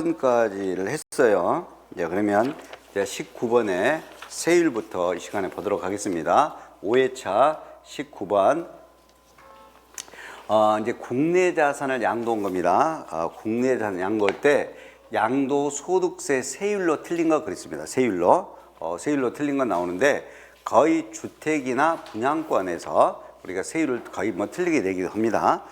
까지를 했어요. 자, 그러면 이제 19번의 세율부터 이 시간에 보도록 하겠습니다. 5회차 19번. 이제 국내 자산을 양도한 겁니다. 국내 자산 양도할 때 양도소득세 세율로 틀린 거 그랬습니다. 세율로. 세율로 틀린 건 나오는데 거의 주택이나 분양권에서 우리가 세율을 거의 뭐 틀리게 내기도 합니다.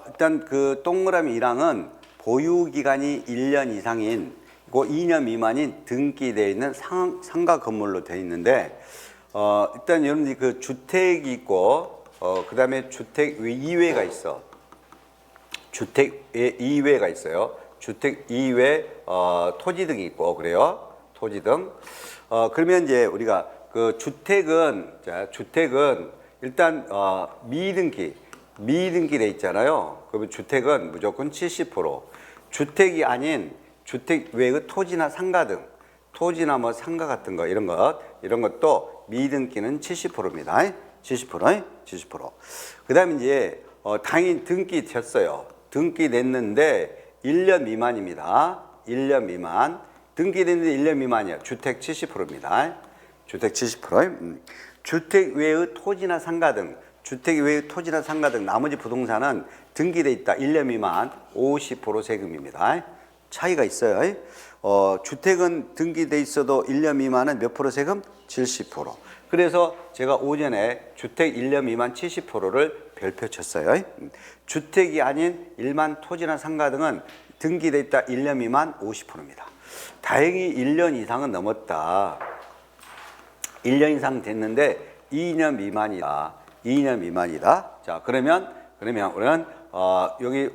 일단 그 동그라미 1항은 보유기간이 1년 이상인, 2년 미만인 등기되어 있는 상가 건물로 되어 있는데, 일단 여러분들이 그 주택이 있고, 그 다음에 주택 이외가 있어. 주택 이외가 있어요. 주택 이외, 토지 등이 있고, 그래요. 토지 등. 그러면 이제 우리가 그 주택은 일단, 미등기돼 있잖아요. 그러면 주택은 무조건 70%. 주택이 아닌 주택 외의 토지나 상가 등, 토지나 뭐 상가 같은 거 이런 것도 미등기는 70%입니다. 70%. 그다음에 이제 당연히 등기 됐어요. 등기 냈는데 1년 미만입니다. 1년 미만. 등기됐는데 1년 미만이에요. 주택 70%입니다. 주택 70%. 주택 외의 토지나 상가 등, 주택 외의 토지나 상가 등 나머지 부동산은 등기돼 있다. 1년 미만 50% 세금입니다. 차이가 있어요. 주택은 등기돼 있어도 1년 미만은 몇 프로 세금? 70%. 그래서 제가 오전에 주택 1년 미만 70%를 별표 쳤어요. 주택이 아닌 일반 토지나 상가 등은 등기돼 있다. 1년 미만 50%입니다. 다행히 1년 이상은 넘었다. 1년 이상 됐는데 2년 미만이다. 2년 미만이다. 자, 그러면 우리는 여기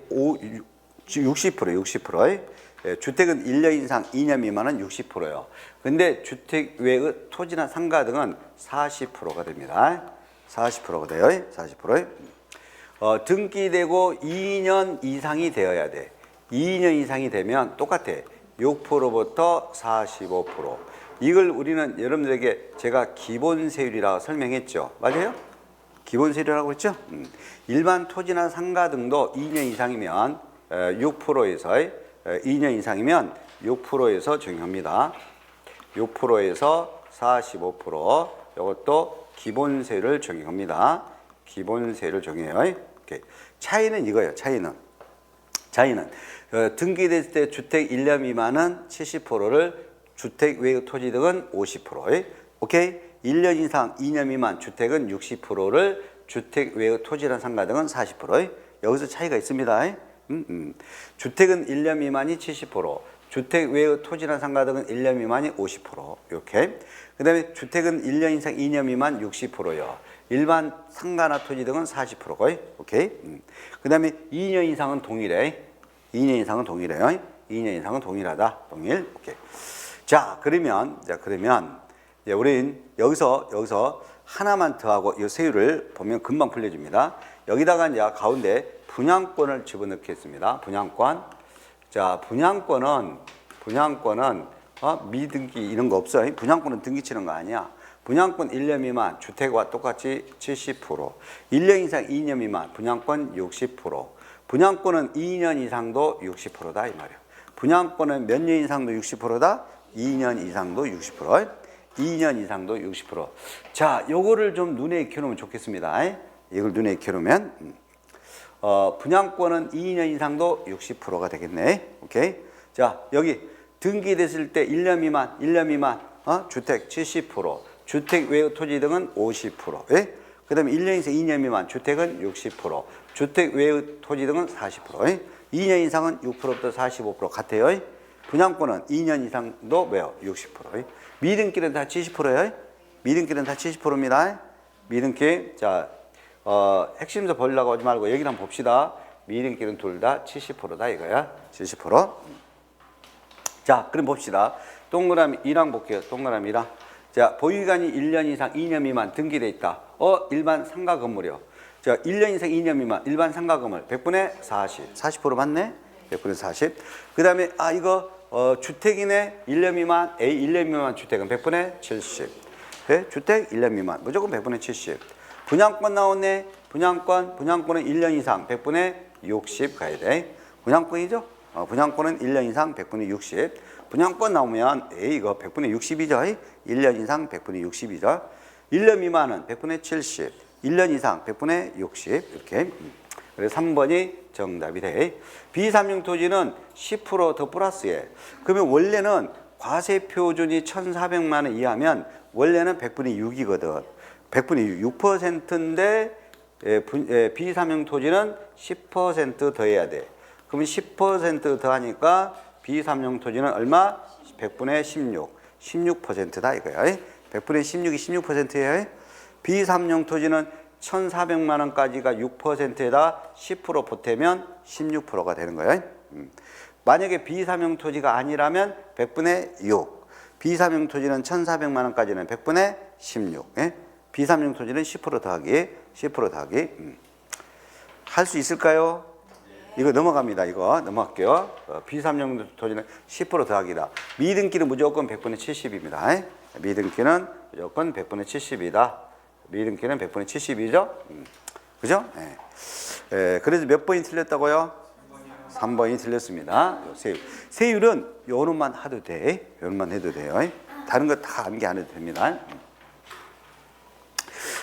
60%. 예, 주택은 1년 이상 2년 미만은 60%예요. 근데 주택 외의 토지나 상가 등은 40%가 됩니다. 40%가 돼요. 40%. 등기되고 2년 이상이 되어야 돼. 2년 이상이 되면 똑같아. 6%부터 45%. 이걸 우리는 여러분들에게 제가 기본세율이라고 설명했죠. 맞아요? 기본세율이라고 했죠? 일반 토지나 상가 등도 2년 이상이면 6%에서 2년 이상이면 6%에서 적용합니다. 6%에서 45%. 이것도 기본세율을 적용합니다. 기본세율을 적용해요. 이렇게. 차이는 이거예요. 차이는 등기됐을 때 주택 1년 미만은 70%를 주택 외의 토지 등은 50%. 오케이? 1년 이상 2년 미만 주택은 60%를 주택 외의 토지나 상가 등은 40%. 여기서 차이가 있습니다. 주택은 1년 미만이 70%, 주택 외의 토지나 상가 등은 1년 미만이 50%. 이렇게. 그다음에 주택은 1년 이상 2년 미만 60%요. 일반 상가나 토지 등은 40%고. 오케이. 그다음에 2년 이상은 동일해. 2년 이상은 동일해요. 2년 이상은 동일하다. 동일. 오케이. 자, 그러면 이제 우린 여기서 하나만 더하고 이 세율을 보면 금방 풀려집니다. 여기다가 이제 가운데 분양권을 집어넣겠습니다. 분양권. 자, 분양권은 미등기 이런 거 없어요. 분양권은 등기 치는 거 아니야. 분양권 1년 미만 주택과 똑같이 70%. 1년 이상 2년 미만 분양권 60%. 분양권은 2년 이상도 60%다 이 말이야. 분양권은 몇 년 이상도 60%다? 2년 이상도 60%. 2년 이상도 60%. 자, 요거를 좀 눈에 익혀놓으면 좋겠습니다. 이걸 눈에 익혀놓으면 분양권은 2년 이상도 60%가 되겠네. 오케이. 자, 여기 등기됐을 때 1년 미만 주택 70%, 주택 외의 토지 등은 50%. 예? 그다음에 1년 이상 2년 미만 주택은 60%, 주택 외의 토지 등은 40%. 예? 2년 이상은 6%부터 45% 같아요. 분양권은 2년 이상도 왜요? 60%. 미등기는 다 70%예요. 미등기는 다 70%입니다. 미등기. 자, 핵심에서 벌려고 하지 말고 여기를 한번 봅시다. 미등기는 둘 다 70%다 이거야. 70%. 자, 그럼 봅시다. 동그라미 1항 볼게요. 동그라미 1항. 자, 보유기간이 1년 이상 2년 미만 등기돼 있다. 일반 상가 건물이요. 자, 1년 이상 2년 미만 일반 상가 건물 100분의 40. 40% 맞네? 100분의 40. 그 다음에 이거 주택이네. 1년 미만 1년 미만 주택은 100분의 70. 네? 주택 1년 미만 무조건 100분의 70. 분양권 나오네. 분양권은 1년 이상 100분의 60 가야 돼. 분양권이죠? 분양권은 1년 이상 100분의 60. 분양권 나오면 이거 100분의 60이죠. 1년 이상 100분의 60이죠. 1년 미만은 100분의 70. 1년 이상 100분의 60 이렇게. 그래서 3번이 정답이 돼. 비삼용 토지는 10%더 플러스해. 그러면 원래는 과세 표준이 1,400만 원 이하면 원래는 100분의 6이거든. 100분의 6%인데 비삼용 토지는 10% 더해야 돼. 그러면 10% 더하니까 비삼용 토지는 얼마? 100분의 16. 16%다 이거야. 100분의 16이 16%예요. 비삼용 토지는 1,400만 원까지가 6%에다 10% 보태면 16%가 되는 거예요. 만약에 비삼용 토지가 아니라면 100분의 6. 비삼용 토지는 1,400만 원까지는 100분의 16. 예? 비삼용 토지는 10% 더하기. 10% 더하기. 할 수 있을까요? 이거 넘어갑니다. 이거 넘어갈게요. 비삼용 토지는 10% 더하기다. 미등기는 무조건 100분의 70입니다. 예? 미등기는 무조건 100분의 70이다. 미등기는 100분의 70이죠? 그죠? 예. 그래서 몇 번이 틀렸다고요? 3번이 틀렸습니다. 세율은 요놈만 해도 돼. 요놈만 해도 돼요. 다른 거 다 암기 안 해도 됩니다.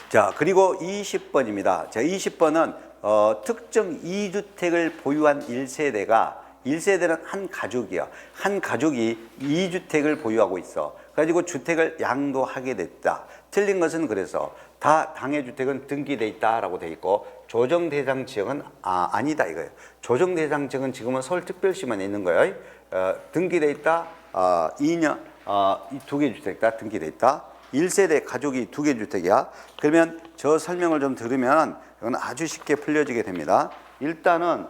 자, 그리고 20번입니다. 자, 20번은 특정 2주택을 보유한 1세대는 한 가족이야. 한 가족이 2주택을 보유하고 있어. 가지고 주택을 양도하게 됐다. 틀린 것은 그래서 다 당해 주택은 등기돼 있다라고 돼 있고 조정 대상 지역은 아니다 이거예요. 조정 대상 지역은 지금은 서울특별시만 있는 거예요. 등기돼 있다. 2년 두 개 주택다 등기돼 있다. 1세대 가족이 2개 주택이야. 그러면 저 설명을 좀 들으면 이건 아주 쉽게 풀려지게 됩니다. 일단은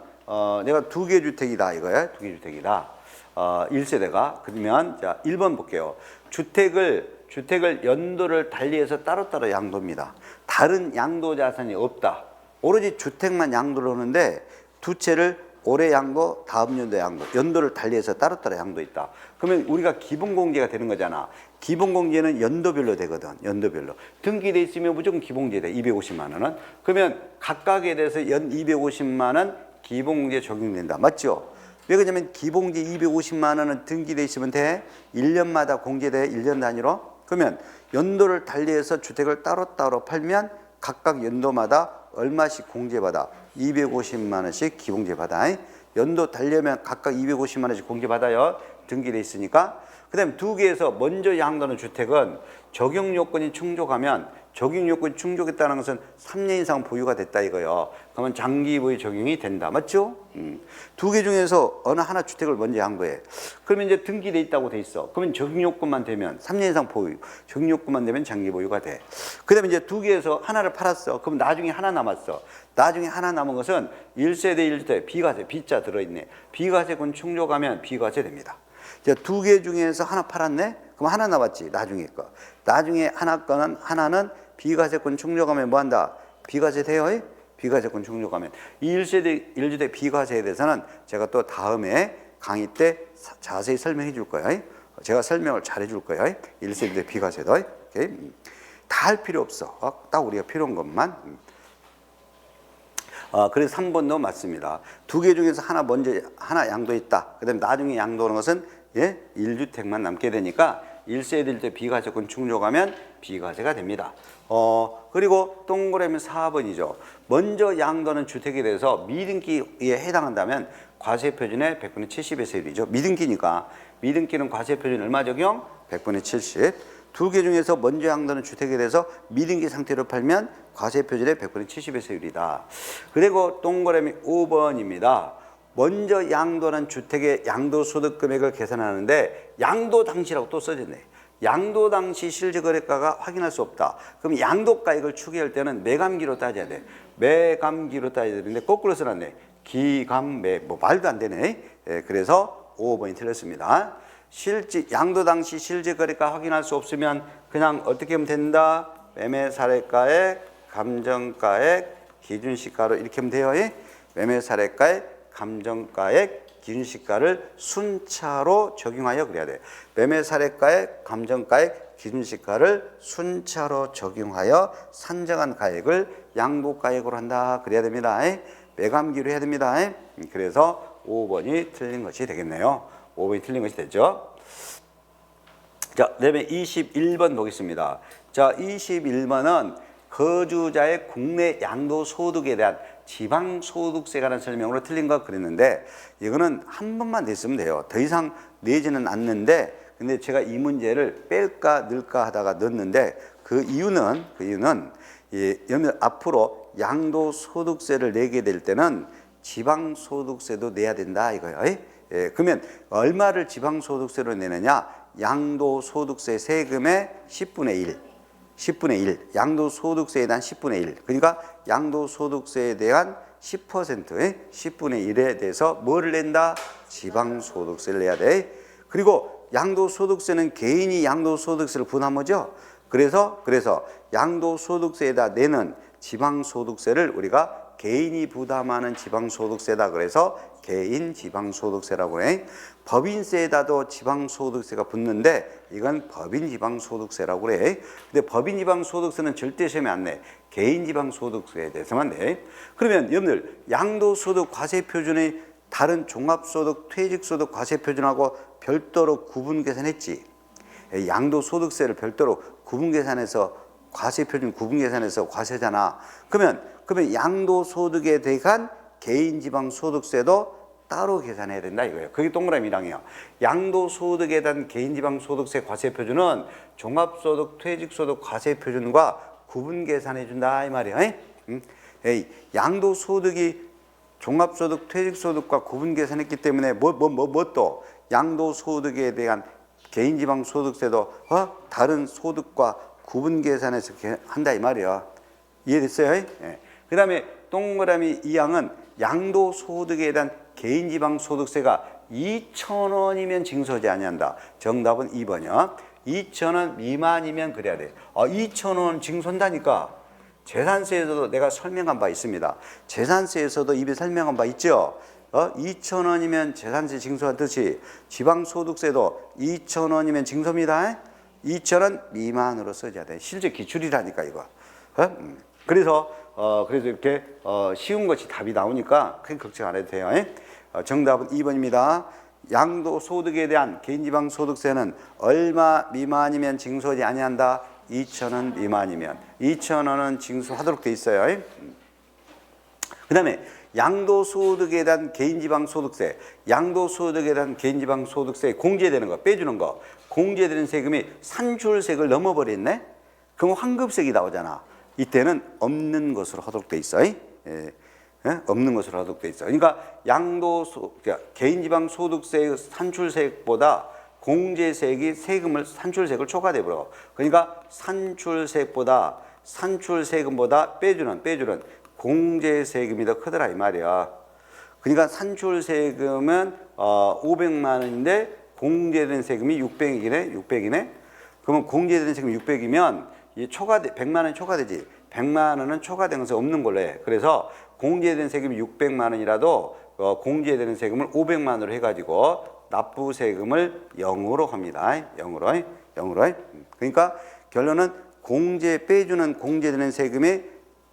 내가 2개 주택이다 이거예요. 2개 주택이다. 1세대가. 그러면 자 1번 볼게요. 주택을 연도를 달리해서 따로따로 양도입니다. 다른 양도 자산이 없다. 오로지 주택만 양도를 하는데 두 채를 올해 양도, 다음 연도 양도, 연도를 달리해서 따로따로 양도있다. 그러면 우리가 기본공제가 되는 거잖아. 기본공제는 연도별로 되거든. 연도별로. 등기돼 있으면 무조건 기본공제 돼. 250만 원은. 그러면 각각에 대해서 연 250만 원 기본공제 적용된다. 맞죠? 왜 그러냐면 기본공제 250만 원은 등기돼 있으면 돼. 1년마다 공제돼. 1년 단위로. 그러면 연도를 달리해서 주택을 따로따로 팔면 각각 연도마다 얼마씩 공제받아? 250만 원씩 기본공제받아. 연도 달려면 각각 250만 원씩 공제받아요. 등기돼 있으니까. 그 다음에 2개에서 먼저 양도하는 주택은 적용 요건이 충족하면 적용 요건이 충족했다는 것은 3년 이상 보유가 됐다 이거요. 그러면 장기 보유 적용이 된다. 맞죠? 2개 중에서 어느 하나 주택을 먼저 양도해. 그러면 이제 등기돼 있다고 돼 있어. 그러면 적용 요건만 되면 3년 이상 보유. 적용 요건만 되면 장기 보유가 돼. 그 다음에 이제 2개에서 하나를 팔았어. 그럼 나중에 하나 남았어. 나중에 하나 남은 것은 1세대 1주택 비과세 비자 들어있네. 비과세권 충족하면 비과세 됩니다. 자, 2개 중에서 하나 팔았네? 그럼 하나 남았지, 나중에 거. 나중에 하나는 비과세권 충족하면 뭐 한다? 비과세 돼요? 비과세권 충족하면. 이 1세대 1주택 비과세에 대해서는 제가 또 다음에 강의 때 자세히 설명해 줄 거예요. 제가 설명을 잘 해줄 거예요. 1세대 비과세도. 다 할 필요 없어. 딱 우리가 필요한 것만. 그래서 3번도 맞습니다. 2개 중에서 하나 양도했다. 그 다음에 나중에 양도하는 것은 1주택만 남게 되니까 1세대 1주택 비과세권 충족하면 비과세가 됩니다. 그리고 동그라미 4번이죠. 먼저 양도하는 주택에 대해서 미등기에 해당한다면 과세 표준의 100분의 70의 세율이죠. 미등기니까. 미등기는 과세 표준 얼마 적용? 100분의 70. 2개 중에서 먼저 양도하는 주택에 대해서 미등기 상태로 팔면 과세 표준의 100분의 70의 세율이다. 그리고 동그라미 5번입니다. 먼저 양도하는 주택의 양도소득 금액을 계산하는데 양도 당시라고 또 써졌네. 양도 당시 실질거래가가 확인할 수 없다. 그럼 양도가액을 추계할 때는 매감기로 따져야 돼. 매감기로 따져야 되는데 거꾸로 써놨네. 기감매. 뭐 말도 안 되네. 그래서 5번이 틀렸습니다. 양도 당시 실질거래가 확인할 수 없으면 그냥 어떻게 하면 된다? 매매사례가액, 감정가액, 기준시가로 이렇게 하면 돼요. 매매사례가액, 감정가액, 기준시가를 순차로 적용하여 그래야 돼. 매매사례가액, 감정가액, 기준시가를 순차로 적용하여 산정한 가액을 양도가액으로 한다. 그래야 됩니다. 매감기로 해야 됩니다. 그래서 5번이 틀린 것이 되겠네요. 5번이 틀린 것이 되죠. 자, 그다음에 21번 보겠습니다. 자, 21번은 거주자의 국내 양도소득에 대한 지방소득세에 관한 설명으로 틀린 거 그랬는데 이거는 한 번만 냈으면 돼요. 더 이상 내지는 않는데 근데 제가 이 문제를 뺄까 넣을까 하다가 넣었는데 그 이유는 여러분 앞으로 양도소득세를 내게 될 때는 지방소득세도 내야 된다 이거예요. 예, 그러면 얼마를 지방소득세로 내느냐? 양도소득세 세금의 10분의 1, 양도소득세에 대한 10분의 1. 그러니까 양도소득세에 대한 10%의 10분의 1에 대해서 뭐를 낸다? 지방소득세를 내야 돼. 그리고 양도소득세는 개인이 양도소득세를 부담하죠. 그래서 양도소득세에다 내는 지방소득세를 우리가 개인이 부담하는 지방소득세다 그래서 개인 지방소득세라고 해. 법인세에다도 지방소득세가 붙는데 이건 법인 지방소득세라고 그래. 근데 법인 지방소득세는 절대 시험에 안 내. 개인 지방소득세에 대해서만 내. 그러면 여러분들 양도소득 과세표준의 다른 종합소득, 퇴직소득 과세표준하고 별도로 구분 계산했지. 양도소득세를 별도로 구분 계산해서 과세표준 구분 계산해서 과세잖아. 그러면 양도소득에 대한 개인지방소득세도 따로 계산해야 된다 이거예요. 그게 동그라미 1항이에요. 양도소득에 대한 개인지방소득세 과세표준은 종합소득, 퇴직소득 과세표준과 구분 계산해 준다 이 말이에요. 양도소득이 종합소득, 퇴직소득과 구분 계산했기 때문에 또 양도소득에 대한 개인지방소득세도 다른 소득과 구분 계산해서 한다 이 말이에요. 이해됐어요? 예. 그 다음에 동그라미 2항은 양도소득에 대한 개인지방소득세가 2,000원이면 징수하지 아니한다. 정답은 2번이요. 2,000원 미만이면 그래야 돼. 2,000원 징수한다니까. 재산세에서도 내가 설명한 바 있습니다. 재산세에서도 입에 설명한 바 있죠. 2,000원이면 재산세 징수하듯이 지방소득세도 2,000원이면 징수입니다. 2,000원 미만으로 써줘야 돼. 실제 기출이라니까 이거. 그래서 이렇게 쉬운 것이 답이 나오니까 크게 걱정 안 해도 돼요. 정답은 2번입니다. 양도소득에 대한 개인지방소득세는 얼마 미만이면 징수하지 아니한다. 2,000원 미만이면 2,000원은 징수하도록 돼 있어요. 그 다음에 양도소득에 대한 개인지방소득세, 양도소득에 대한 개인지방소득세 공제되는 거, 빼주는 거, 공제되는 세금이 산출세금을 넘어버렸네? 그럼 환급세액이 나오잖아. 이때는 없는 것으로 하도록 돼 있어. 없는 것으로 하도록 돼 있어. 그러니까 개인지방소득세의 산출세액보다 공제세액이 산출세액을 초과돼 버려. 그러니까 산출세금보다 빼주는 공제세금이 더 크더라 이 말이야. 그러니까 산출세금은 500만 원인데 공제된 세금이 600이네. 그러면 공제된 세금이 600이면 이 100만 원 초과되지. 100만 원은 초과된 것은 없는 걸로 해. 그래서 공제된 세금이 600만 원이라도 공제되는 세금을 500만 원으로 해가지고 납부 세금을 0으로 합니다. 0으로. 그러니까 결론은 빼주는 공제되는 세금이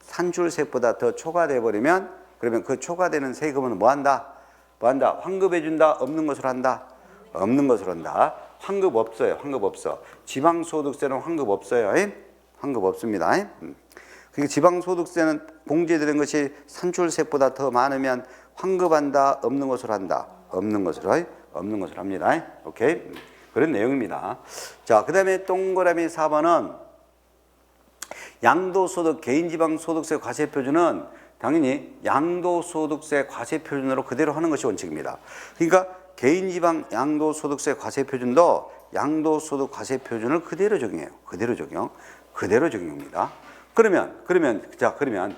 산출세액보다 더 초과돼 버리면 그러면 그 초과되는 세금은 뭐 한다? 환급해 준다. 없는 것으로 한다. 없는 것으로 한다. 환급 없어요. 환급 없어. 지방소득세는 환급 없어요. 환급 없습니다. 그러니까 지방소득세는 공제되는 것이 산출세액보다 더 많으면 환급한다. 없는 것으로 한다. 없는 것으로 합니다. 오케이. 그런 내용입니다. 자, 그 다음에 동그라미 4번은 양도소득 개인지방소득세 과세표준은 당연히 양도소득세 과세표준으로 그대로 하는 것이 원칙입니다. 그러니까 개인지방 양도소득세 과세표준도 양도소득 과세표준을 그대로 적용해요. 그대로 적용입니다. 그러면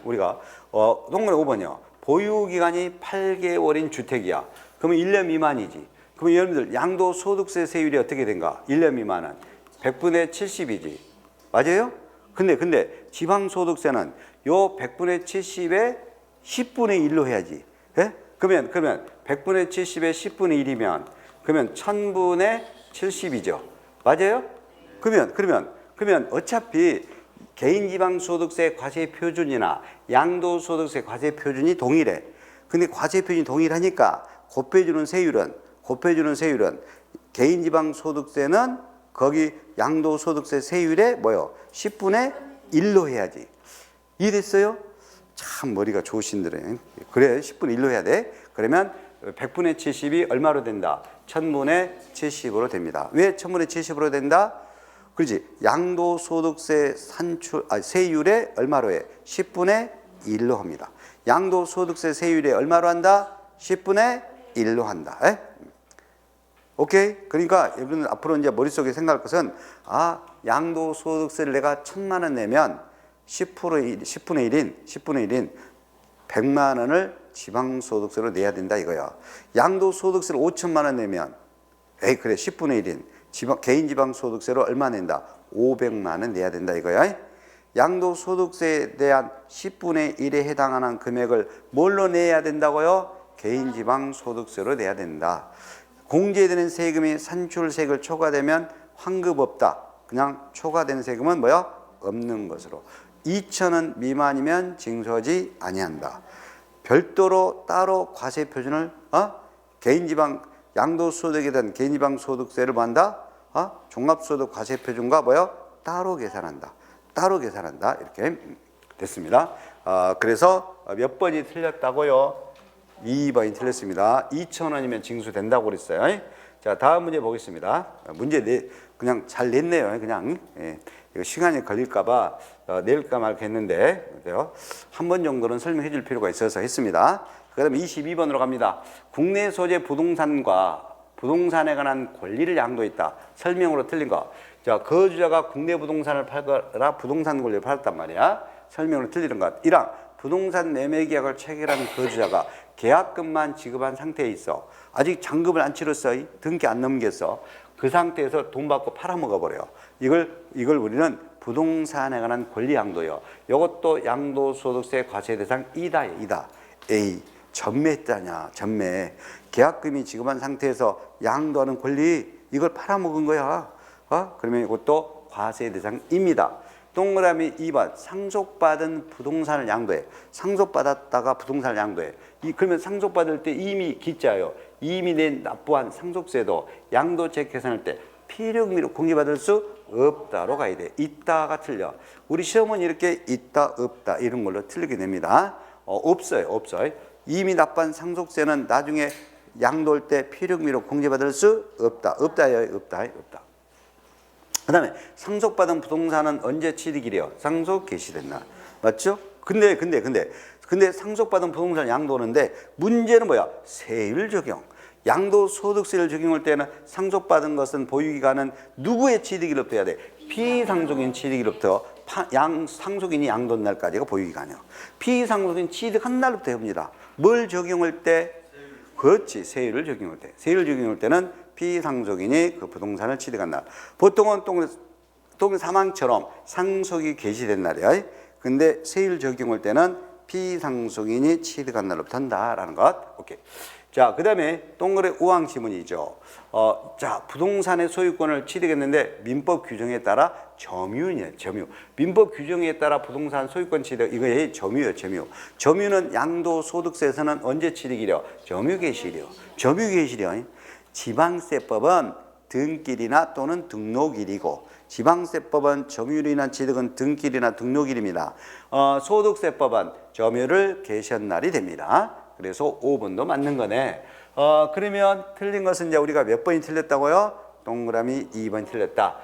우리가 동그라미 5번이요. 보유기간이 8개월인 주택이야. 그러면 1년 미만이지. 그러면 여러분들 양도소득세 세율이 어떻게 된가? 1년 미만은 100분의 70이지. 맞아요? 근데 지방소득세는 요 100분의 70에 10분의 1로 해야지. 예? 그러면 100분의 70에 10분의 1이면 그러면 1000분의 70이죠. 맞아요? 그러면 어차피 개인지방소득세 과세표준이나 양도소득세 과세표준이 동일해. 근데 과세표준이 동일하니까 곱해주는 세율은 개인지방소득세는 거기 양도소득세 세율의 뭐요? 10분의 1로 해야지. 이해됐어요? 참 머리가 좋으신들은. 그래 10분의 1로 해야 돼. 그러면 100분의 70이 얼마로 된다? 1000분의 70으로 됩니다. 왜 1000분의 70으로 된다? 그렇지. 양도소득세 세율에 얼마로 해? 10분의 1로 합니다. 양도소득세 세율에 얼마로 한다? 10분의 1로 한다. 에? 오케이? 그러니까 여러분 앞으로 이제 머릿속에 생각할 것은 양도소득세를 내가 1000만 원 내면 10분의 1인 100만 원을 지방소득세로 내야 된다 이거야. 양도소득세를 5천만 원 내면 그래 10분의 1인 개인지방소득세로 얼마 낸다? 500만 원 내야 된다 이거야. 양도소득세에 대한 10분의 1에 해당하는 금액을 뭘로 내야 된다고요? 개인지방소득세로 내야 된다. 공제되는 세금이 산출세액을 초과되면 환급 없다. 그냥 초과된 세금은 뭐야? 없는 것으로. 2,000원 미만이면 징수하지 아니한다. 별도로 따로 과세 표준을 개인지방 양도소득에 대한 개인지방소득세를 뭐 한다? 종합소득 과세 표준과 뭐요? 따로 계산한다. 이렇게 됐습니다. 그래서 몇 번이 틀렸다고요? 2번이 틀렸습니다. 2,000원이면 징수된다고 그랬어요. 자, 다음 문제 보겠습니다. 문제 그냥 잘 냈네요. 그냥 이거 시간이 걸릴까봐 낼까 말까 했는데 한 번 정도는 설명해 줄 필요가 있어서 했습니다. 그 다음에 22번으로 갑니다. 국내 소재 부동산과 부동산에 관한 권리를 양도했다. 설명으로 틀린 거. 자, 거주자가 국내 부동산을 팔거나 부동산 권리를 팔았단 말이야. 설명으로 틀리는 것. 1항 부동산 매매 계약을 체결한 거주자가 계약금만 지급한 상태에 있어. 아직 잔금을 안 치렀어. 등기 안 넘겼어. 그 상태에서 돈 받고 팔아먹어 버려. 이걸 우리는 부동산에 관한 권리 양도요. 이것도 양도소득세 과세 대상 이다. A. 전매했다냐. 전매. 계약금이 지급한 상태에서 양도하는 권리 이걸 팔아먹은 거야. 그러면 이것도 과세 대상입니다. 동그라미 2번 상속받은 부동산을 양도해. 상속받았다가 부동산을 양도해. 그러면 상속받을 때 이미 기자요. 이미 낸 납부한 상속세도 양도책 계산할 때 필요금으로 공개받을 수 없다로 가야 돼. 있다가 틀려. 우리 시험은 이렇게 있다 없다 이런 걸로 틀리게 됩니다. 없어요. 이미 납부한 상속세는 나중에 양도할 때 필요금으로 공개받을 수 없다. 없다요. 그 다음에 상속받은 부동산은 언제 취득이래요? 상속 개시된 날. 맞죠? 근데 상속받은 부동산 양도하는데 문제는 뭐야? 세율 적용. 양도소득세를 적용할 때는 상속받은 것은 보유기간은 누구의 취득일로부터 해야 돼? 피상속인 취득일로부터 상속인이 양도한 날까지가 보유기간이요. 피상속인 취득한 날부터 해봅니다. 뭘 적용할 때? 그렇지. 세율을 적용할 때. 세율을 적용할 때는 피상속인이 그 부동산을 취득한 날. 보통은 사망처럼 상속이 개시된 날이야. 근데 세율 적용할 때는 피상속인이 취득한 날로부터 한다라는 것. 오케이. 자, 그 다음에 동그래 우왕 지문이죠. 자, 부동산의 소유권을 취득했는데 민법 규정에 따라 점유냐, 점유. 민법 규정에 따라 부동산 소유권 취득, 이거의 점유예요, 점유. 점유는 양도소득세에서는 언제 취득이려? 점유개시이요. 점유개시이요. 지방세법은 등기일이나 또는 등록일이고 지방세법은 점유로 인한 취득은 등기일이나 등록일입니다. 소득세법은 점유를 개시한 날이 됩니다. 그래서 5번도 맞는 거네. 그러면 틀린 것은 이제 우리가 몇 번이 틀렸다고요? 동그라미 2번 틀렸다.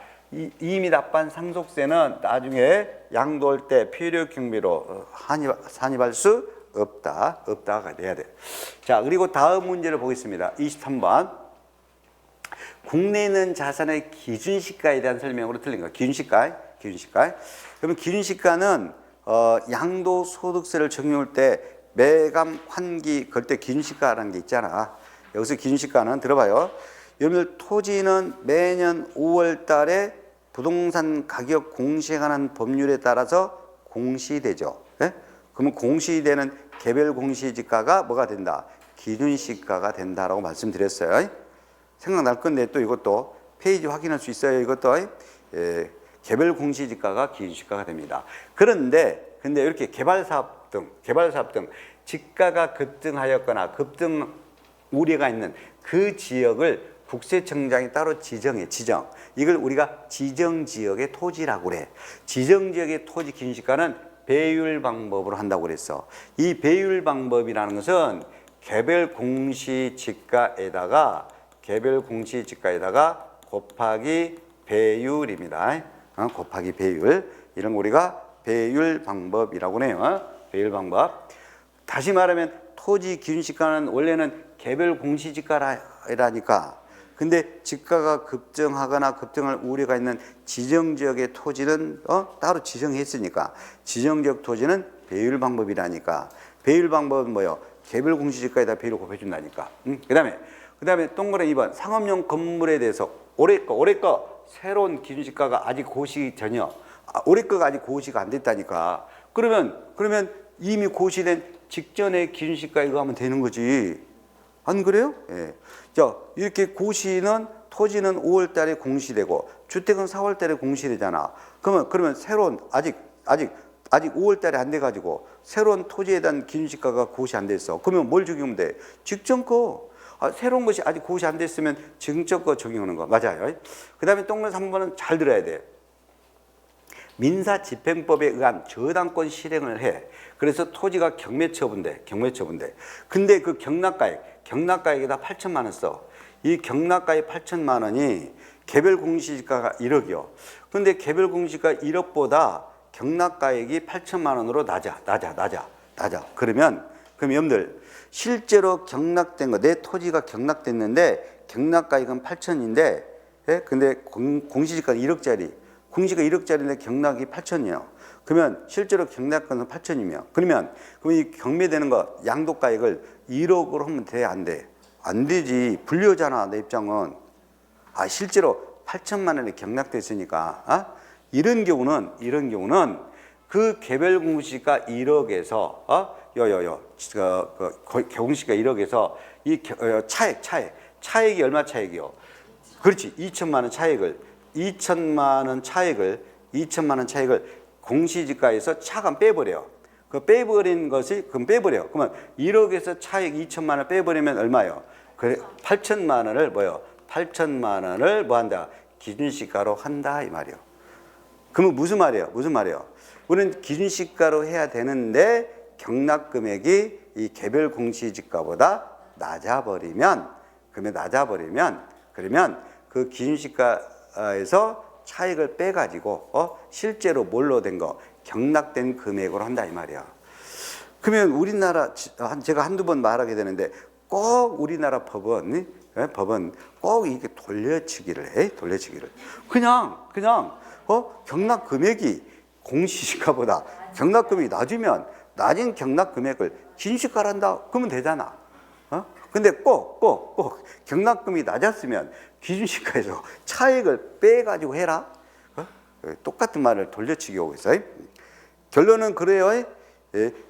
이미 납부한 상속세는 나중에 양도할 때 필요 경비로 산입할 수 없다가 돼야 돼. 자, 그리고 다음 문제를 보겠습니다. 23번. 국내에 있는 자산의 기준시가에 대한 설명으로 틀린 거. 기준시가. 그러면 기준시가는 양도소득세를 적용할 때 매감 환기 그럴 때 기준시가라는 게 있잖아. 여기서 기준시가는 들어봐요. 여러분들 토지는 매년 5월 달에 부동산 가격 공시에 관한 법률에 따라서 공시되죠. 네? 그러면 공시되는 개별 공시지가가 뭐가 된다? 기준시가가 된다라고 말씀드렸어요. 생각날 건데 또 이것도 페이지 확인할 수 있어요. 이것도 개별 공시지가가 기준시가가 됩니다. 그런데 이렇게 개발사업 등 지가가 급등하였거나 급등을 우려가 있는 그 지역을 국세청장이 따로 지정해. 이걸 우리가 지정지역의 토지라고 그래. 지정지역의 토지 기준시가는 배율 방법으로 한다고 그랬어. 이 배율 방법이라는 것은 개별 공시지가에다가 곱하기 배율입니다. 곱하기 배율. 이런 거 우리가 배율 방법이라고 해요. 배율 방법. 다시 말하면 토지 기준시가는 원래는 개별 공시지가라니까. 근데 지가가 급증하거나 급증할 우려가 있는 지정지역의 토지는 따로 지정했으니까 지정지역 토지는 배율 방법이라니까. 배율 방법은 뭐요? 개별 공시지가에다 배율을 곱해준다니까. 그다음에 동그라미 2번 상업용 건물에 대해서 올해 거 새로운 기준시가가 아직 고시 전혀. 올해 거가 아직 고시가 안 됐다니까. 그러면 이미 고시된 직전에 기준시가 이거 하면 되는 거지. 안 그래요? 예. 자, 이렇게 고시는 토지는 5월 달에 공시되고 주택은 4월 달에 공시되잖아. 그러면 새로운 아직 5월 달에 안 돼 가지고 새로운 토지에 대한 기준시가가 고시 안 됐어. 그러면 뭘 적용하면 돼? 직전 거. 새로운 것이 아직 고시 안 됐으면 직전 거 적용하는 거. 맞아요. 그다음에 동그라미 3번은 잘 들어야 돼. 민사집행법에 의한 저당권 실행을 해. 그래서 토지가 경매처분돼. 근데 그 경락가액에다 8천만 원 써. 이 경락가액 8천만 원이 개별 공시지가가 1억이요. 근데 개별 공시지가 1억보다 경락가액이 8천만 원으로 낮아. 그러면 여러분들 실제로 경락된 거, 내 토지가 경락됐는데 경락가액은 8천인데, 예? 근데 공시지가는 1억짜리. 공시가 1억짜리인데 경락이 8천이에요. 그러면 실제로 경락가는 8천이면 그럼 이 경매되는 거 양도가액을 1억으로 하면 돼? 안 돼? 안 되지. 불리하잖아. 내 입장은. 실제로 8천만 원이 경락됐으니까. 이런 경우는 그 개별 공시가 1억에서 공시가 1억에서 이 차액이 얼마 차액이요? 그렇지. 2천만 원 차액을 2천만 원 차액을 공시지가에서 차감 빼버려. 그 빼버린 것이 그럼 빼버려. 그러면 1억에서 차액 2천만 원 빼버리면 얼마요? 그래 8천만 원을 뭐요? 8천만 원을 뭐 한다? 기준시가로 한다 이 말이요. 그러면 무슨 말이에요? 우리는 기준시가로 해야 되는데 경락금액이 이 개별 공시지가보다 낮아버리면 그러면 그 기준시가에서 차익을 빼가지고 실제로 뭘로 된 거 경락된 금액으로 한다 이 말이야. 그러면 우리나라 제가 한두 번 말하게 되는데 꼭 우리나라 법은 꼭 이렇게 돌려치기를 해. 그냥 경락 금액이 공시지가보다 경락 금액이 낮으면 낮은 경락 금액을 기준시가란다 그러면 되잖아. 근데 꼭 경락금이 낮았으면 기준시가에서 차익을 빼가지고 해라. 똑같은 말을 돌려치기 오고 있어요. 결론은 그래요.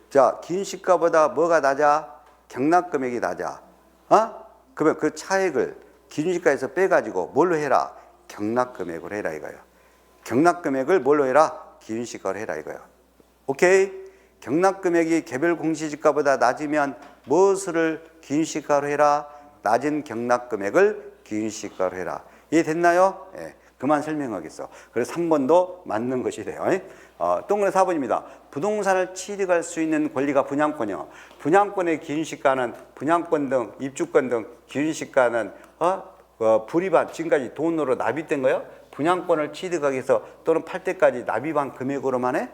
자, 기준시가보다 뭐가 낮아? 경락금액이 낮아. 그러면 그 차익을 기준시가에서 빼가지고 뭘로 해라? 경락금액으로 해라 이거예요. 경락금액을 뭘로 해라? 기준시가로 해라 이거예요. 오케이? 경락금액이 개별 공시지가보다 낮으면 무엇을 기준시가로 해라? 낮은 경락금액을 기준시가로 해라. 이해됐나요? 예, 그만 설명하겠어. 그래서 3번도 맞는 것이 돼요. 동그라미 4번입니다. 부동산을 취득할 수 있는 권리가 분양권이요. 분양권의 기준시가는 분양권 등 입주권 등 기준시가는 불이반 지금까지 돈으로 납입된 거요. 분양권을 취득하기 위해서 또는 팔 때까지 납입한 금액으로만 해?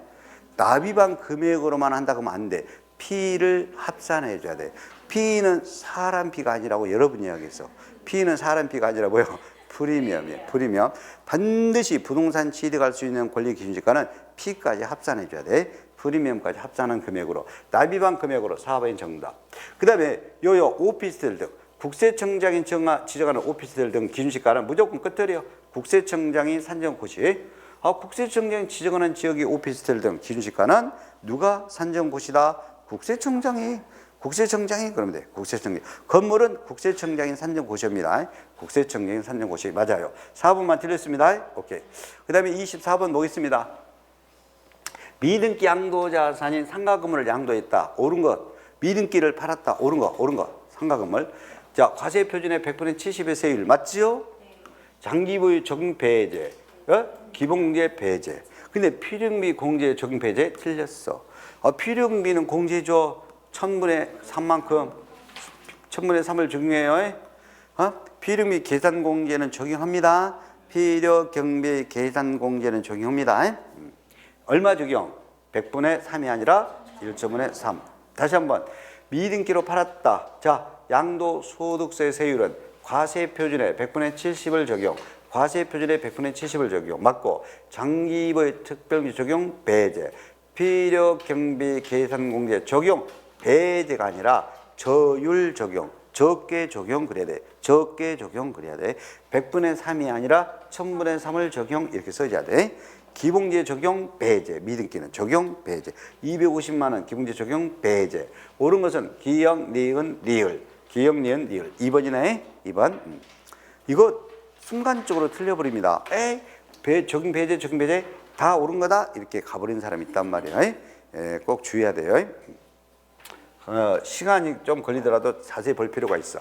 납입한 금액으로만 한다 그러면 안 돼. 피를 합산해 줘야 돼. 피는 사람 피가 아니라고 여러분이 이야기했어. 피는 사람 피가 아니라 뭐예요? 프리미엄이에요. 프리미엄. 반드시 부동산 취득할 수 있는 권리 기준시가는 피까지 합산해 줘야 돼. 프리미엄까지 합산한 금액으로. 납입한 금액으로 4번이 정답. 그 다음에 오피스텔 등 국세청장이 지정하는 오피스텔 등 기준시가는 무조건 끝들이요. 국세청장이 산정고시. 국세청장이 지정하는 지역의 오피스텔 등 기준시가는 누가 산정고시다? 국세청장이 그러면 돼. 국세청장. 건물은 국세청장이 산정고시입니다. 국세청장이 산정고시 맞아요. 4번만 틀렸습니다. 오케이. 그 다음에 24번 보겠습니다. 미등기 양도자산인 상가건물을 양도했다. 옳은 것. 미등기를 팔았다. 옳은 것. 상가건물. 자, 과세 표준의 100분의 70의 세율 맞지요? 장기부의 적용 배제, 기본공제 배제. 근데 필요비 공제 적용 배제 틀렸어. 필요비는 공제죠. 1000분의 3만큼 1000분의 3을 적용해요. 필요비 계산 공제는 적용합니다. 필요 경비 계산 공제는 적용합니다. 얼마 적용? 100분의 3이 아니라 1.분의 3. 다시 한번 미등기로 팔았다. 자, 양도소득세 세율은 과세 표준의 100분의 70을 적용. 과세 표준의 100분의 70을 적용. 맞고 장기입의 특별비 적용 배제. 필요 경비 계산 공제 적용 배제가 아니라 저율 적용. 적게 적용 그래야 돼. 적게 적용 그래야 돼. 100분의 3이 아니라 1000분의 3을 적용 이렇게 써줘야 돼. 기본제 적용 배제. 미등기는 적용 배제. 250만 원 기본제 적용 배제. 옳은 것은 기역, 니은, 리을. 기역, 니은, 리을. 2번이네. 2번. 이거 순간적으로 틀려버립니다. 적용 배제, 적용 배제 다 옳은 거다. 이렇게 가버린 사람이 있단 말이야. 꼭 주의해야 돼요. 시간이 좀 걸리더라도 자세히 볼 필요가 있어.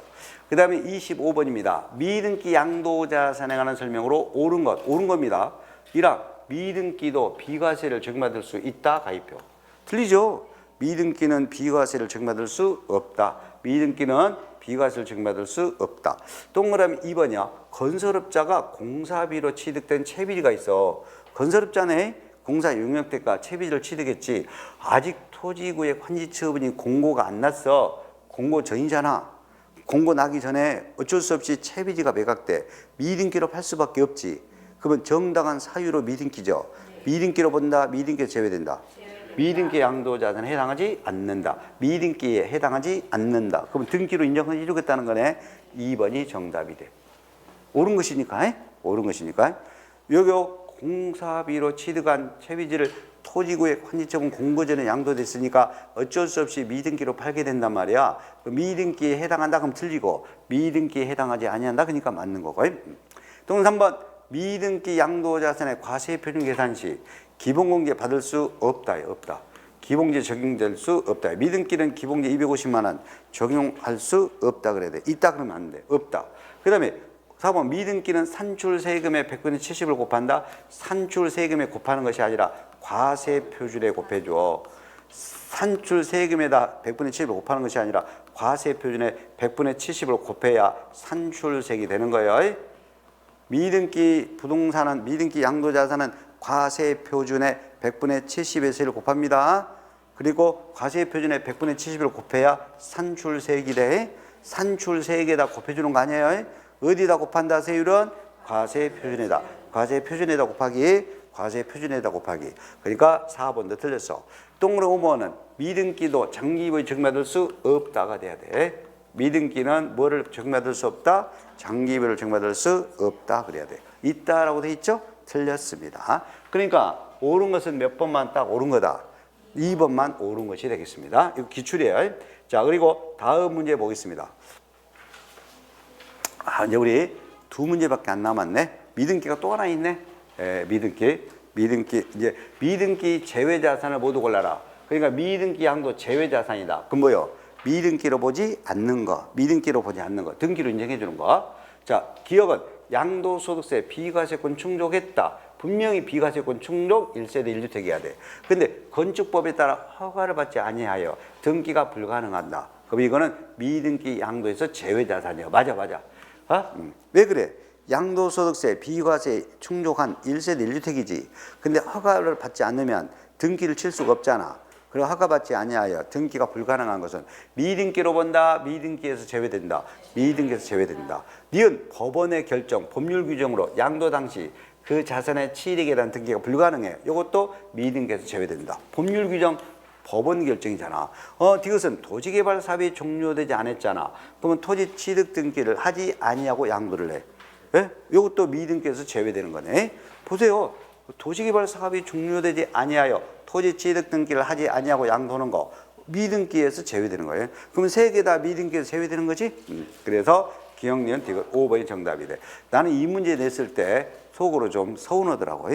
그 다음에 25번입니다. 미등기 양도자산에 관한 설명으로 옳은 것, 옳은 겁니다. 1항 미등기도 비과세를 적용받을 수 있다. 가입표. 틀리죠? 미등기는 비과세를 적용받을 수 없다. 미등기는 비과세를 적용받을 수 없다. 동그라미 2번이야. 건설업자가 공사비로 취득된 채비가 있어. 건설업자네. 공사 용역대가 채비를 취득했지. 아직 토지구역 환지처분이 공고가 안 났어. 공고 전이잖아. 공고 나기 전에 어쩔 수 없이 채비지가 매각돼. 미등기로 팔 수밖에 없지. 그러면 정당한 사유로 미등기죠. 미등기로 본다. 미등기에 제외된다. 미등기 양도자산에 해당하지 않는다. 미등기에 해당하지 않는다. 그러면 등기로 인정을 해주겠다는 거네. 2번이 정답이 돼. 옳은 것이니까. 옳은 것이니까. 요거 공사비로 취득한 채비지를 토지구역 환지처분 공고 전에 양도됐으니까 어쩔 수 없이 미등기로 팔게 된단 말이야. 미등기에 해당한다 그럼 틀리고 미등기에 해당하지 아니한다 그러니까 맞는 거고. 또 3번 미등기 양도자산의 과세 표준 계산 시 기본공제 받을 수 없다. 없다. 기본공제 적용될 수 없다. 미등기는 기본공제 250만 원 적용할 수 없다 그래야 돼. 있다 그러면 안 돼. 없다. 그 다음에 4번 미등기는 산출세금의 100분의 70을 곱한다. 산출세금에 곱하는 것이 아니라 과세 표준에 곱해줘. 산출세금에다 100분의 70을 곱하는 것이 아니라 과세 표준에 100분의 70을 곱해야 산출세금이 되는 거예요. 미등기 부동산은 미등기 양도자산은 과세 표준에 100분의 70의 세를 곱합니다. 그리고 과세 표준에 100분의 70을 곱해야 산출세액이 돼. 산출세액에다 곱해주는 거 아니에요? 어디다 곱한다? 세율은 과세 표준에다. 과세 표준에다 곱하기. 과세 표준에다 곱하기. 그러니까 4번도 틀렸어. 동그란 5번은 미등기도 장기입의 적용받을 수 없다가 돼야 돼. 미등기는 뭐를 적용받을 수 없다? 장기입을 적용받을 수 없다 그래야 돼. 있다라고 돼 있죠? 틀렸습니다. 그러니까 옳은 것은 몇 번만 딱 옳은 거다. 2번만 옳은 것이 되겠습니다. 이거 기출이에요. 자, 그리고 다음 문제 보겠습니다. 이제 우리 두 문제밖에 안 남았네. 미등기가 또 하나 있네. 미등기 이제 미등기 제외 자산을 모두 골라라. 그러니까 미등기 양도 제외 자산이다. 그럼 뭐요? 미등기로 보지 않는 거. 미등기로 보지 않는 거. 등기로 인정해 주는 거. 자, 기업은 양도소득세 비과세권 충족했다. 분명히 비과세권 충족 1세대 1주택이어야 돼. 근데 건축법에 따라 허가를 받지 아니하여 등기가 불가능하다. 그럼 이거는 미등기 양도에서 제외 자산이야. 맞아. 왜 그래? 양도소득세 비과세 충족한 1세대 1주택이지. 근데 허가를 받지 않으면 등기를 칠 수가 없잖아. 그리고 허가받지 아니하여 등기가 불가능한 것은 미등기로 본다. 미등기에서 제외된다. 미등기에서 제외된다. 니은 법원의 결정, 법률 규정으로 양도 당시 그 자산의 취득에 대한 등기가 불가능해. 이것도 미등기에서 제외된다. 법률 규정, 법원 결정이잖아. 이것은 토지개발 사업이 종료되지 않았잖아. 그러면 토지 취득 등기를 하지 아니하고 양도를 해. 예? 이것도 미등기에서 제외되는 거네. 보세요. 도시개발 사업이 종료되지 아니하여 토지 취득 등기를 하지 아니하고 양도하는 거 미등기에서 제외되는 거예요. 그러면 세 개 다 미등기에서 제외되는 거지. 그래서 기억, 니은, 디귿 5번이 정답이 돼. 나는 이 문제 냈을 때 속으로 좀 서운하더라고.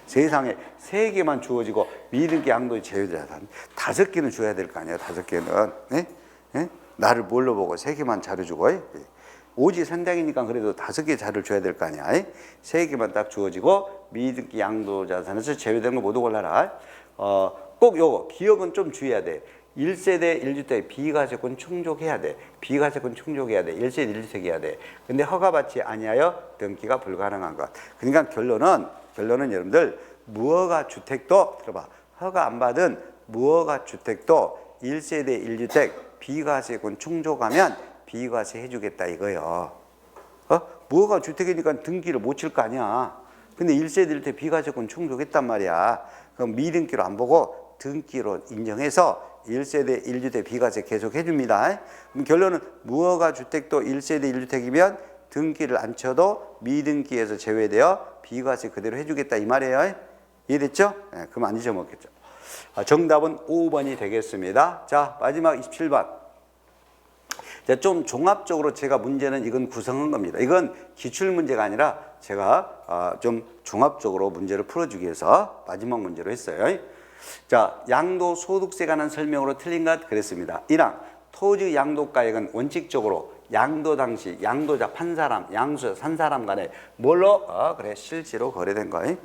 세상에 세 개만 주어지고 미등기 양도에 제외되잖아. 5개는 줘야 될 거 아니야. 5개는. 나를 뭘로 보고 3개만 자료 주고 오지 선당이니까 그래도 5개 자료를 줘야 될 거 아니야. 3개만 딱 주어지고 미등기 양도자산에서 제외되는 거 모두 골라라. 꼭 요거 기억은 좀 주의해야 돼. 1세대 1주택 비과세권 충족해야 돼. 비과세권 충족해야 돼. 1세대 1주택 해야 돼. 근데 허가받지 아니하여 등기가 불가능한 것. 그러니까 결론은 여러분들 무허가 주택도 들어봐. 허가 안 받은 무허가 주택도 1세대 1주택 비과세권 충족하면 비과세 해주겠다 이거요. 무허가 주택이니까 등기를 못 칠 거 아니야. 근데 1세대 1주택 비과세권 충족했단 말이야. 그럼 미등기로 안 보고 등기로 인정해서 1세대 1주택 비과세 계속 해줍니다. 그럼 결론은 무허가 주택도 1세대 1주택이면 등기를 안 쳐도 미등기에서 제외되어 비과세 그대로 해주겠다 이 말이에요. 이해됐죠? 네, 그럼 안 잊어먹겠죠. 정답은 5번이 되겠습니다. 자, 마지막 27번. 자, 좀 종합적으로 제가 문제는 이건 구성한 겁니다. 이건 기출 문제가 아니라 제가 좀 종합적으로 문제를 풀어주기 위해서 마지막 문제로 했어요. 자, 양도소득세 관한 설명으로 틀린 것 그랬습니다. 1항 토지 양도가액은 원칙적으로 양도 당시 양도자 판 사람, 양수자 산 사람 간에 뭘로? 그래 실제로 거래된 거예요.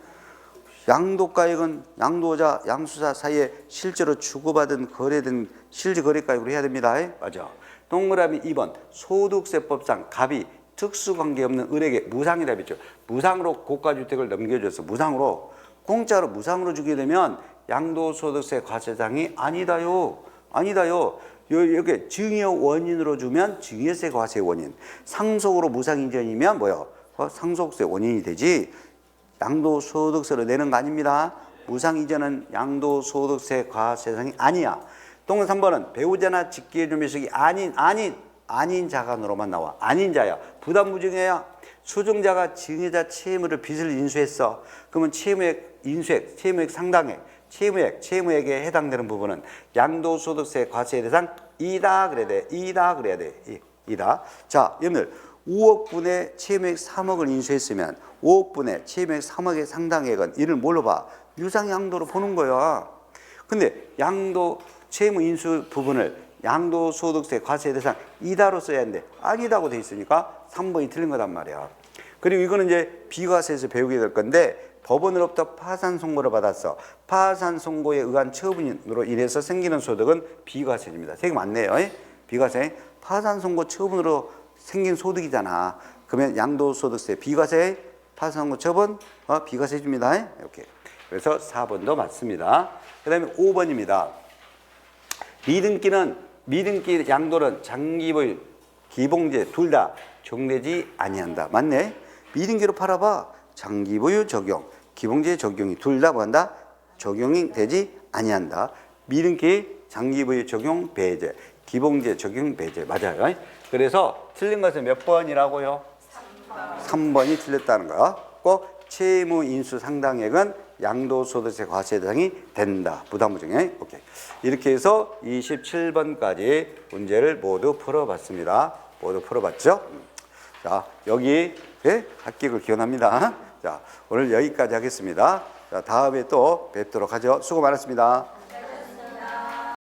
양도가액은 양도자, 양수자 사이에 실제로 주고받은 거래된 실질 거래가액으로 해야 됩니다. 맞아. 동그라미 2번 소득세법상 갑이 특수관계 없는 을에게 무상이라 했죠. 무상으로 고가주택을 넘겨줘서 무상으로 공짜로 무상으로 주게 되면 양도소득세 과세상이 아니다요. 이렇게 증여 원인으로 주면 증여세 과세 원인. 상속으로 무상 이전이면 뭐요? 상속세 원인이 되지. 양도소득세로 내는 거 아닙니다. 무상 이전은 양도소득세 과세상이 아니야. 동그라미 3번은 배우자나 직계주민식이 아닌 자간으로만 나와. 아닌 자야. 부담부증해야. 수증자가 증여자 채무를 빚을 인수했어. 그러면 채무액 인수액, 채무액 상당액, 채무액에 해당되는 부분은 양도소득세 과세 대상 이다 그래야 돼. 이다 그래야 돼. 이다. 자, 여러분들 5억분의 채무액 3억을 인수했으면 5억분의 채무액 3억의 상당액은 이를 뭘로 봐? 유상양도로 보는 거야. 근데 양도 채무 인수 부분을 양도소득세 과세 대상 이다로 써야 하는데 아니다고 돼 있으니까 3번이 틀린 거단 말이야. 그리고 이거는 이제 비과세에서 배우게 될 건데 법원으로부터 파산 선고를 받았어. 파산 선고에 의한 처분으로 인해서 생기는 소득은 비과세입니다. 세금 안 내요. 비과세. 파산 선고 처분으로 생긴 소득이잖아. 그러면 양도소득세 비과세, 파산 선고 처분 비과세 해줍니다. 이렇게. 그래서 4번도 맞습니다. 그 다음에 5번입니다. 미등기 양도는 장기보유, 기봉제 둘 다 적용되지 아니한다. 맞네. 미등기로 팔아봐. 장기보유 적용, 기봉제 적용이 둘 다 뭐한다? 적용이 되지 아니한다. 미등기 장기보유 적용 배제, 기봉제 적용 배제 맞아요. 그래서 틀린 것은 몇 번이라고요? 3번이 틀렸다는 거. 꼭 채무 인수 상당액은 양도소득세 과세 대상이 된다. 부담부증에. 오케이. 이렇게 해서 27번까지 문제를 모두 풀어봤습니다. 모두 풀어봤죠? 자, 여기 합격을 기원합니다. 자, 오늘 여기까지 하겠습니다. 자, 다음에 또 뵙도록 하죠. 수고 많았습니다.